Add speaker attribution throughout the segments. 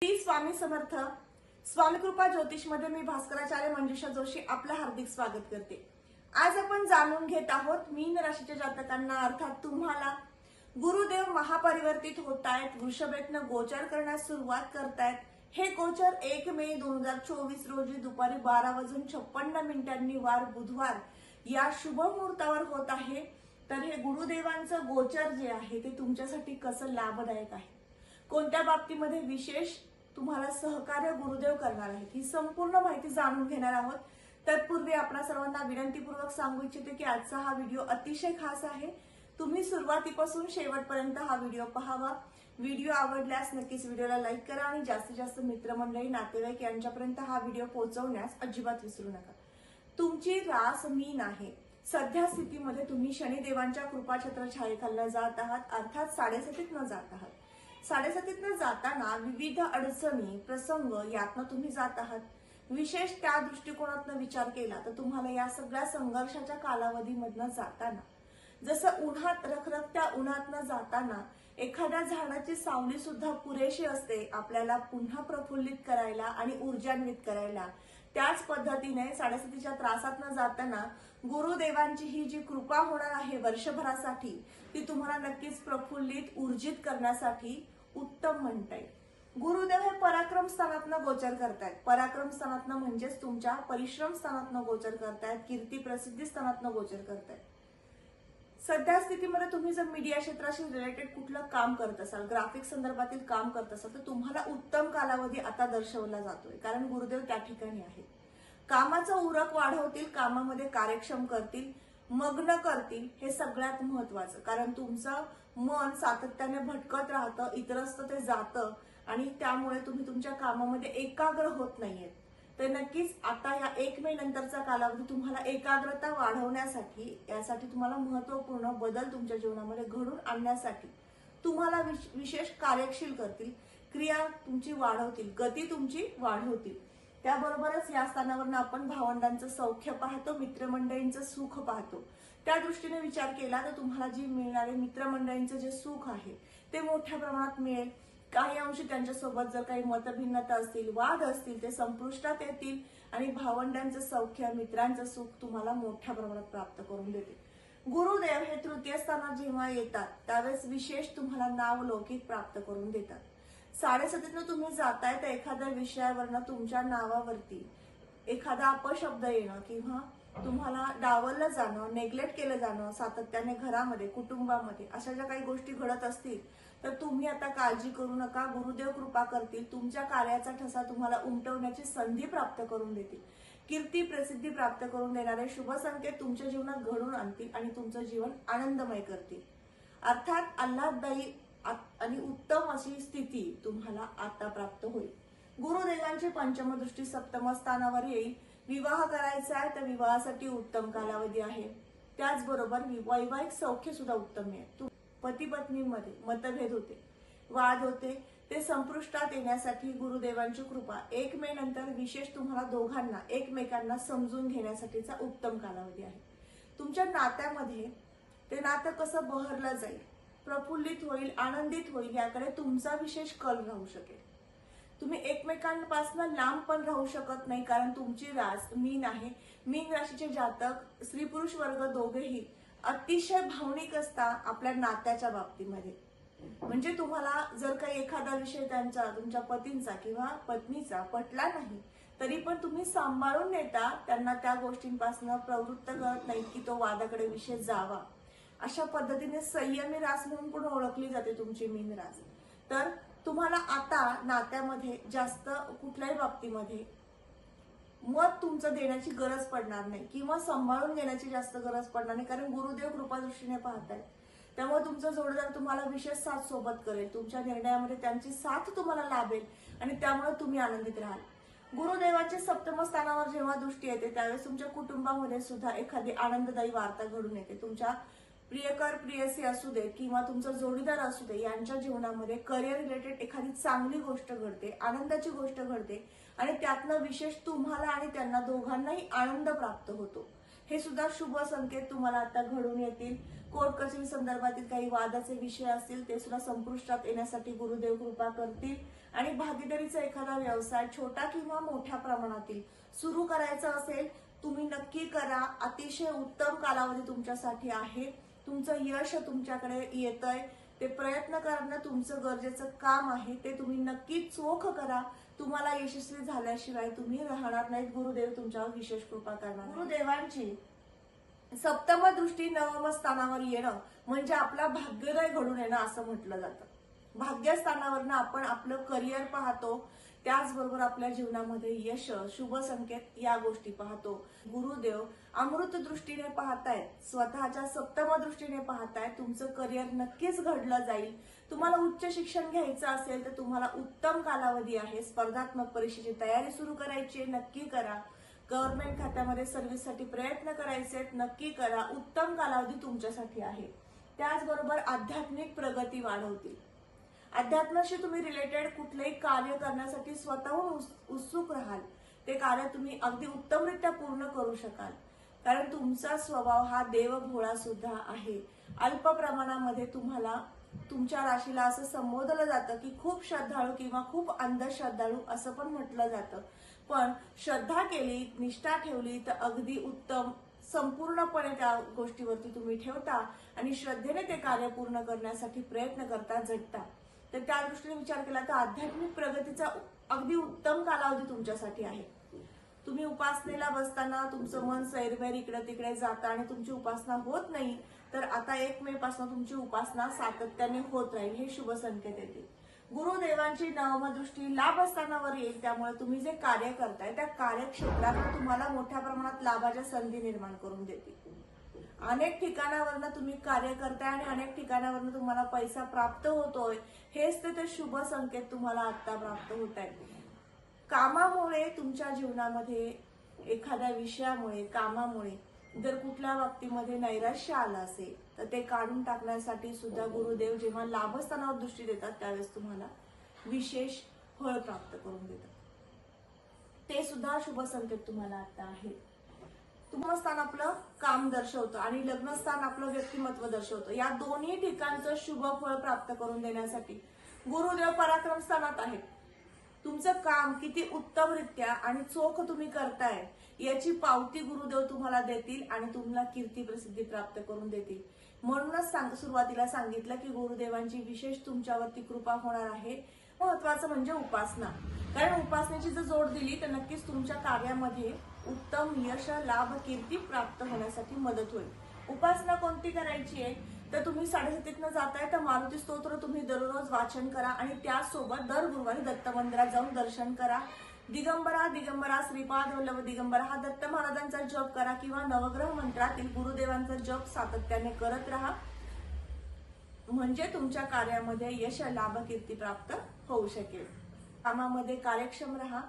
Speaker 1: श्री स्वामी समर्थ. स्वामी कृपा ज्योतिष मध्ये मी भास्कराचार्य मंजुषा जोशी आपलं हार्दिक स्वागत करते. आज आपण जाणून घेत आहोत मीन राशीच्या जातकांना अर्थात तुम्हाला गुरुदेव महापरिवर्तित होत आहेत, वृषभेतनं गोचर करण्यास सुरुवात करतायत. हे गोचर 1 मे 2024 रोजी दुपारी 12:56 वार बुधवार या शुभ मुहूर्तावर होत आहे. तर हे गुरुदेवांचं गोचर जे आहे ते तुमच्यासाठी कसं लाभदायक आहे, कोणत्या बाबतीमध्ये विशेष तुम्हाला सहकार्य गुरुदेव करणार आहेत, ही संपूर्ण माहिती जाणून घेणार आहोत. तत्पूर्वी आपणा सर्वांना विनंतीपूर्वक सांगू इच्छिते की आजचा हा व्हिडिओ अतिशय खास आहे. तुम्ही सुरुवातीपासून शेवटपर्यंत हा व्हिडिओ पाहावा. व्हिडिओ आवडल्यास नक्कीच व्हिडिओला लाईक करा आणि जास्तीत जास्त मित्रमंडळी, नातेवाईक यांच्यापर्यंत हा व्हिडिओ पोहोचवण्यास अजिबात विसरू नका. तुमची रास मीन आहे. सध्या स्थितीमध्ये तुम्ही शनिदेवांच्या कृपाछत्र छायेखाली जात आहात, अर्थात 7.5 जात आहात. 7.5 जाताना विविध अडचणी प्रसंग यातनं तुम्ही जात आहात. विशेष त्या दृष्टिकोनातून विचार केला तर तुम्हाला या सगळ्या संघर्षाच्या कालावधीमधनं जाताना, जसं उन्हात रखरखत्या उन्हातनं जाताना एखाद्या झाडाची सावली सुद्धा पुरेशी असते आपल्याला पुन्हा प्रफुल्लित करायला आणि ऊर्जान्वित करायला, त्याच पद्धतीने 7.5च्या त्रासातनं जाताना गुरुदेवांची ही जी कृपा होणार आहे वर्षभरासाठी, ती तुम्हाला नक्कीच प्रफुल्लित ऊर्जित करण्यासाठी उत्तम म्हणता येईल. गुरुदेव हे पराक्रम स्थानातनं गोचर करतायत. पराक्रम स्थानातनं म्हणजेच तुमच्या परिश्रम स्थानातनं गोचर करतायत, कीर्ती प्रसिद्धी स्थानातनं गोचर करतायत. सध्या स्थितीमध्ये तुम्ही जर मीडिया क्षेत्राशी रिलेटेड कुठलं काम करत असाल, ग्राफिक संदर्भातील काम करत असाल, तर तुम्हाला उत्तम कालावधी आता दर्शवला जातोय, कारण गुरुदेव त्या ठिकाणी आहेत. कामाचं उरक वाढवतील, कामामध्ये कार्यक्षम करतील, मग्न करतील. हे सगळ्यात महत्वाचं, कारण तुमचं मन सातत्याने भटकत राहतं, इतरस्त ते जातं आणि त्यामुळे तुम्ही तुमच्या कामामध्ये एकाग्र होत नाहीयेत. तर नक्कीच आता या 1 मे नंतरचा कालावधी तुम्हाला एकाग्रता वाढवण्यासाठी, यासाठी तुम्हाला महत्वपूर्ण बदल तुमच्या जीवनामध्ये घडून आणण्यासाठी तुम्हाला विशेष कार्यशील करतील. क्रिया तुमची वाढवतील, गती तुमची वाढवतील. त्याबरोबरच या स्थानावरून आपण भावंडांचं सौख्य पाहतो, मित्रमंडळींचं सुख पाहतो. त्या दृष्टीने विचार केला तर तुम्हाला जी मिळणारे मित्रमंडळींचं जे सुख आहे ते मोठ्या प्रमाणात मिळेल. काही अंशी त्यांच्यासोबत जर काही मतभिन्नता असतील, वाद असतील, ते संपुष्टात येतील आणि भावंडांचं सौख्य, मित्रांचं सुख तुम्हाला मोठ्या प्रमाणात प्राप्त करून देते. गुरुदेव हे तृतीय स्थानात जेव्हा येतात त्यावेळेस विशेष तुम्हाला नावलौकिक प्राप्त करून देतात. 7.5 तुम्ही जाताय तर एखाद्या विषयावरनं तुमच्या नावावरती एखादा अपशब्द येणं किंवा तुम्हाला डावललं जाणं, नेग्लेक्ट केलं जाणं सातत्याने घरामध्ये, कुटुंबामध्ये, अशा ज्या काही गोष्टी घडत असतील तर तुम्ही आता काळजी करू नका. गुरुदेव कृपा करतील, तुमच्या कार्याचा ठसा तुम्हाला उमटवण्याची संधी प्राप्त करून देतील. कीर्ती प्रसिद्धी प्राप्त करून देणारे शुभ संकेत तुमच्या जीवनात घडून आणतील आणि तुमचं जीवन आनंदमय करतील. अर्थात आल्हाददायी आणि उत्तम अशी स्थिती तुम्हाला आता प्राप्त होईल. गुरुदेवांची पंचम दृष्टी सप्तम स्थानावर येईल. विवाह करायचा आहे तर विवाहासाठी उत्तम कालावधी आहे. त्याचबरोबर वैवाहिक सौख्य सुद्धा उत्तम आहे. पती पत्नीमध्ये मतभेद होते, वाद होते, ते संपुष्टात येण्यासाठी गुरुदेवांची कृपा 1 मे नंतर विशेष तुम्हाला दोघांना एकमेकांना समजून घेण्यासाठीचा उत्तम कालावधी आहे. तुमच्या नात्यामध्ये ते नातं कसं बहरलं जाईल, प्रफुल्लित होईल, आनंदित होईल, याकडे तुमचा विशेष कल राहू शकेल. तुम्ही एकमेकांपासून लांब पण राहू शकत नाही, कारण तुमची रास मीन आहे. मीन राशीचे जातक स्त्री पुरुष वर्ग दोघेही अतिशय भावनिक असता आपल्या नात्याच्या बाबतीमध्ये. म्हणजे तुम्हाला जर काही एखादा विषय तुमच्या पतींचा किंवा पत्नीचा पटला नाही तरी पण तुम्ही सांभाळून नेता, त्यांना त्या गोष्टींपासून प्रवृत्त करत नाही की तो वादाकडे विषय जावा. अशा पद्धतीने संयमी रास म्हणून पण ओळखली जाते तुमची मीन रास. तर तुम्हाला आता नात्यामध्ये जास्त कुठल्याही बाबतीमध्ये मत तुमचं देण्याची गरज पडणार नाही किंवा सांभाळून घेण्याची जास्त गरज पडणार नाही, कारण गुरुदेव कृपा दृष्टीने पाहतायत. त्यामुळे तुमचा जोडीदार तुम्हाला विशेष साथ सोबत करेल, तुमच्या निर्णयामध्ये त्यांची साथ तुम्हाला लाभेल आणि त्यामुळे तुम्ही आनंदित राहाल. गुरुदेवाच्या सप्तम स्थानावर जेव्हा दृष्टी येते त्यावेळेस तुमच्या कुटुंबामध्ये सुद्धा एखादी आनंददायी वार्ता घडून येते. तुमच्या प्रियकर प्रियसी असू दे किंवा तुमचा जोडीदार असू दे, यांच्या जीवनामध्ये करिअर रिलेटेड एखादी चांगली गोष्ट घडते, आनंदाची गोष्ट घडते आणि त्यातनं विशेष तुम्हाला आणि त्यांना दोघांनाही आनंद प्राप्त होतो. हे सुद्धा शुभ संकेत तुम्हाला आता घडून येतील. कोर्ट कचेरी संदर्भातील काही वादाचे विषय असतील ते सुद्धा संपुष्टात येण्यासाठी गुरुदेव कृपा करतील आणि भागीदारीचा एखादा व्यवसाय छोटा किंवा मोठ्या प्रमाणातील सुरू करायचा असेल, तुम्ही नक्की करा. अतिशय उत्तम कालावधी तुमच्यासाठी आहे. तुमचं यश तुमच्याकडे येतंय. ते प्रयत्न करणं तुमचं गरजेचं काम आहे. ते तुम्ही नक्की चोख करा. तुम्हाला यशस्वी झाल्याशिवाय तुम्ही राहणार नाहीत. गुरुदेव तुमच्यावर विशेष कृपा करणार. गुरुदेवांची सप्तम दृष्टी नवम स्थानावर येणं म्हणजे आपला भाग्योदय घडून येणं असं म्हटलं जातं. भाग्यस्थानावरनं आपण आपलं करिअर पाहतो, त्याचबरोबर आपल्या जीवनामध्ये यश, शुभ संकेत या गोष्टी पाहतो. गुरुदेव अमृत दृष्टीने पाहतायत, स्वतःच्या सप्तम दृष्टीने पाहतायत. तुमचं करिअर नक्कीच घडलं जाईल. तुम्हाला उच्च शिक्षण घ्यायचं असेल तर तुम्हाला उत्तम कालावधी आहे. स्पर्धात्मक परीक्षेची तयारी सुरू करायची आहे, नक्की करा. गव्हर्नमेंट खात्यामध्ये सर्व्हिससाठी प्रयत्न करायचे आहेत, नक्की करा. उत्तम कालावधी तुमच्यासाठी आहे. त्याचबरोबर आध्यात्मिक प्रगती वाढवतील. अध्यात्माशी तुम्ही रिलेटेड कुठलेही कार्य करण्यासाठी स्वतःहून उत्सुक राहाल. ते कार्य तुम्ही अगदी उत्तमरित्या पूर्ण करू शकाल. कारण तुमचा स्वभाव हा देवभोळा सुद्धा आहे. अल्प प्रमाणामध्ये तुम्हाला तुमच्या राशीला असं संबोधलं जातं की खूप श्रद्धाळू किंवा खूप अंधश्रद्धाळू असं पण म्हटलं जातं. पण श्रद्धा केली, निष्ठा ठेवली तर अगदी उत्तम, संपूर्णपणे त्या गोष्टीवरती तुम्ही ठेवता आणि श्रद्धेने ते कार्य पूर्ण करण्यासाठी प्रयत्न करता, झटता. तर त्या दृष्टीने विचार केला तर आध्यात्मिक प्रगतीचा अगदी उत्तम कालावधी तुमच्यासाठी आहे. तुम्ही उपासनेला बसताना तुमचं मन सैरभैर इकडे तिकडे जातं आणि तुमची उपासना होत नाही, तर आता 1 मे पासून तुमची उपासना सातत्याने होत राहील. हे शुभ संकेत येतील. गुरुदेवांची नवम दृष्टी लाभस्थानावर येईल. त्यामुळे तुम्ही जे कार्य करताय त्या कार्यक्षेत्रात तुम्हाला मोठ्या प्रमाणात लाभाच्या संधी निर्माण करून देतील. अनेक ठिकाणावरनं तुम्ही कार्य करताय आणि अनेक ठिकाणावरनं तुम्हाला पैसा प्राप्त होतोय. हेच ते शुभ संकेत तुम्हाला आता प्राप्त होत आहेत. कामामुळे तुमच्या जीवनामध्ये एखाद्या विषयामुळे, कामामुळे जर कुठल्या बाबतीमध्ये नैराश्य आलं असेल तर ते काढून टाकण्यासाठी सुद्धा गुरुदेव जेव्हा लाभस्थानावर दृष्टी देतात त्यावेळेस तुम्हाला विशेष फळ प्राप्त करून देतात. ते सुद्धा शुभ संकेत तुम्हाला आता आहे. कुटुंबस्थान आपलं काम दर्शवतं आणि लग्नस्थान आपलं व्यक्तिमत्व दर्शवतं. या दोन्ही ठिकाणचं शुभ फळ प्राप्त करून देण्यासाठी गुरुदेव पराक्रम स्थानात आहेत. तुमचं काम किती उत्तमरित्या आणि चोख तुम्ही करताय याची पावती गुरुदेव तुम्हाला देतील आणि तुम्हाला कीर्ती प्रसिद्धी प्राप्त करून देतील. म्हणूनच सुरुवातीला सांगितलं की गुरुदेवांची विशेष तुमच्यावरती कृपा होणार आहे. महत्वाचं म्हणजे उपासना. कारण उपासनेची जर जोड दिली तर नक्कीच तुमच्या कार्यामध्ये उत्तम यश, लाभ, कीर्ती प्राप्त होण्यासाठी मदत होईल. उपासना कोणती करायची आहे तर तुम्ही 7:30 जाताय तर मारुती स्तोत्र तुम्ही दररोज वाचन करा आणि त्यासोबत दर गुरुवारी दत्त मंदिरात जाऊन दर्शन करा. दिगंबरा दिगंबरा श्रीपाद वल्लभ दिगंबरा हा दत्त महाराजांचा जप करा किंवा नवग्रह मंत्रातील गुरुदेवांचा जप सातत्याने करत राहा. म्हणजे तुमच्या कार्यामध्ये यश, लाभ, कीर्ती प्राप्त होऊ शकेल. कामामध्ये कार्यक्षम राहा.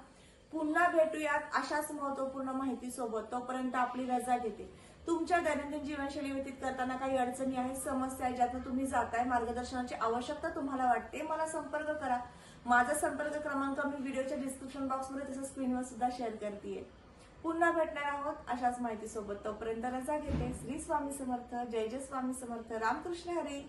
Speaker 1: पुन्हा भेटूयात अशाच महत्वपूर्ण माहिती सोबत. तोपर्यंत आपली रजा घेते. तुमच्या दैनंदिन जीवनशैली व्यतीत करताना काही अडचणी आहेत, समस्या आहेत, ज्यातून तुम्ही जाताय, मार्गदर्शनाची आवश्यकता तुम्हाला वाटते, मला संपर्क करा. माझा संपर्क क्रमांक मी व्हिडिओच्या डिस्क्रिप्शन बॉक्समध्ये तसंच स्क्रीनवर सुद्धा शेअर करतेय. पुन्हा भेटणार आहोत अशाच माहिती सोबत. तोपर्यंत रजा घेते. श्री स्वामी समर्थ. जय जय स्वामी समर्थ. रामकृष्ण हरी.